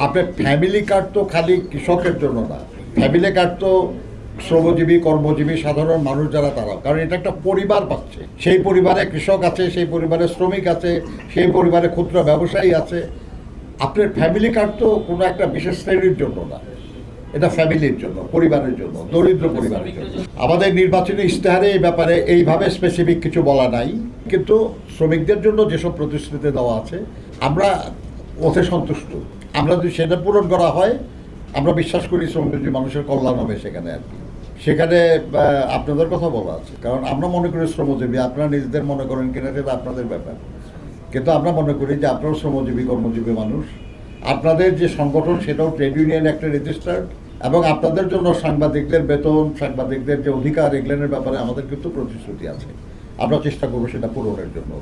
আপনার family card তো খালি কৃষকের জন্য না, ফ্যামিলি কার্ড তো শ্রমজীবী কর্মজীবী সাধারণ মানুষ যারা তারাও, কারণ এটা একটা পরিবার পাচ্ছে। সেই পরিবারে কৃষক আছে, সেই পরিবারে শ্রমিক আছে, সেই পরিবারে ক্ষুদ্র ব্যবসায়ী আছে। আপনার ফ্যামিলি কার্ড তো কোনো একটা বিশেষ শ্রেণীর জন্য না, এটা ফ্যামিলির জন্য, পরিবারের জন্য, দরিদ্র পরিবারের জন্য। আমাদের নির্বাচনী ইশতেহারে এই ব্যাপারে এইভাবে স্পেসিফিক কিছু বলা নাই, কিন্তু শ্রমিকদের জন্য যেসব প্রতিশ্রুতি দেওয়া আছে আমরা ওতে সন্তুষ্ট। আমরা যদি সেটা পূরণ করা হয়, আমরা বিশ্বাস করি শ্রমজীবী মানুষের কল্যাণ হবে সেখানে আর কি। সেখানে আপনাদের কথা বলা আছে, কারণ আমরা মনে করি শ্রমজীবী, আপনারা নিজেদের মনে করেন কিনা সেটা আপনাদের ব্যাপার, কিন্তু আমরা মনে করি যে আপনারাও শ্রমজীবী কর্মজীবী মানুষ। আপনাদের যে সংগঠন সেটাও ট্রেড ইউনিয়ন একটা রেজিস্টার্ড, এবং আপনাদের জন্য সাংবাদিকদের বেতন, সাংবাদিকদের যে অধিকার, এগুলোর ব্যাপারে আমাদের কিন্তু প্রতিশ্রুতি আছে। আমরা চেষ্টা করবো সেটা পূরণের জন্য।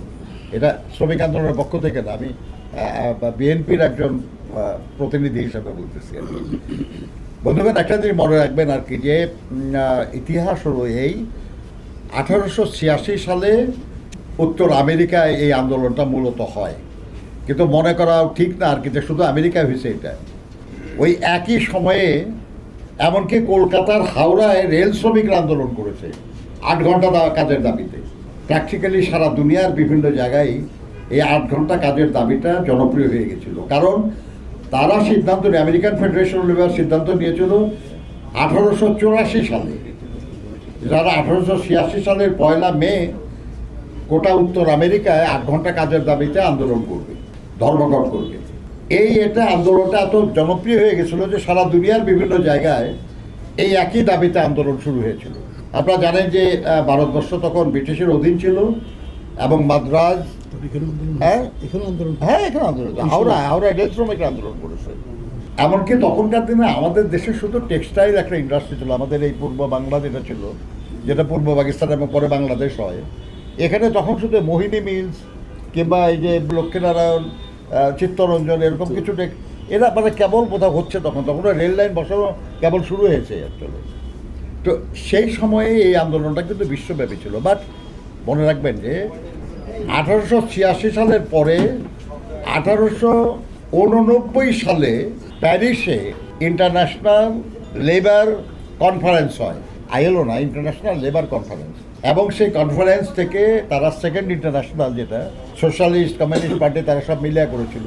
এটা শ্রমিক আন্দোলনের পক্ষ থেকে না, আমি বিএনপির একজন প্রতিনিধি হিসাবে বলতেছি আর কি। বন্ধুগণ, একটা জিনিস মনে রাখবেন আর কি, যে ইতিহাস হলো এই 1886 সালে উত্তর আমেরিকায় এই আন্দোলনটা মূলত হয়, কিন্তু মনে করা ঠিক না আর কি যে শুধু আমেরিকায় হয়েছে এটা। ওই একই সময়ে এমনকি কলকাতার হাওড়ায় রেল শ্রমিকরা আন্দোলন করেছে 8 ঘন্টা কাজের দাবিতে। প্র্যাকটিক্যালি সারা দুনিয়ার বিভিন্ন জায়গায় এই 8 ঘন্টা কাজের দাবিটা জনপ্রিয় হয়ে গেছিল, কারণ তারা সিদ্ধান্ত নিয়ে, আমেরিকান ফেডারেশন অফ লেবার সিদ্ধান্ত নিয়েছিল 1884 সালে, যারা 1886 সালের 1 মে গোটা উত্তর আমেরিকায় 8 ঘন্টা কাজের দাবিতে আন্দোলন করবে, ধর্মঘট করবে। এটা আন্দোলনটা এত জনপ্রিয় হয়ে গেছিল যে সারা দুনিয়ার বিভিন্ন জায়গায় এই একই দাবিতে আন্দোলন শুরু হয়েছিল। আপনারা জানেন যে ভারতবর্ষ তখন ব্রিটিশের অধীন ছিল, এবং মাদ্রাজ, এখানে আন্দোলন, হাওড়া রেল শ্রমিকরা আন্দোলন করেছে। এমনকি তখনকার দিনে আমাদের দেশে শুধু টেক্সটাইল একটা ইন্ডাস্ট্রি ছিল, আমাদের এই পূর্ব বাংলা যেটা ছিল, যেটা পূর্ব পাকিস্তান এবং পরে বাংলাদেশ হয়, এখানে তখন শুধু মোহিনী মিলস কিংবা এই যে লক্ষ্মীনারায়ণ, চিত্তরঞ্জন, এরকম কিছু এরা মানে কেবল বোধহয় হচ্ছে তখন রেল লাইন বসানো কেবল শুরু হয়েছে অ্যাকচুয়ালি। তো সেই সময়ে এই আন্দোলনটা কিন্তু বিশ্বব্যাপী ছিল। বাট মনে রাখবেন যে 1886 সালের পরে 1889 সালে প্যারিসে ইন্টারন্যাশনাল লেবার কনফারেন্স হয়, আইএলও না, ইন্টারন্যাশনাল লেবার কনফারেন্স। এবং সেই কনফারেন্স থেকে তারা সেকেন্ড ইন্টারন্যাশনাল, যেটা সোশ্যালিস্ট কমিউনিস্ট পার্টি, তারা সব মিলিয়ে করেছিল,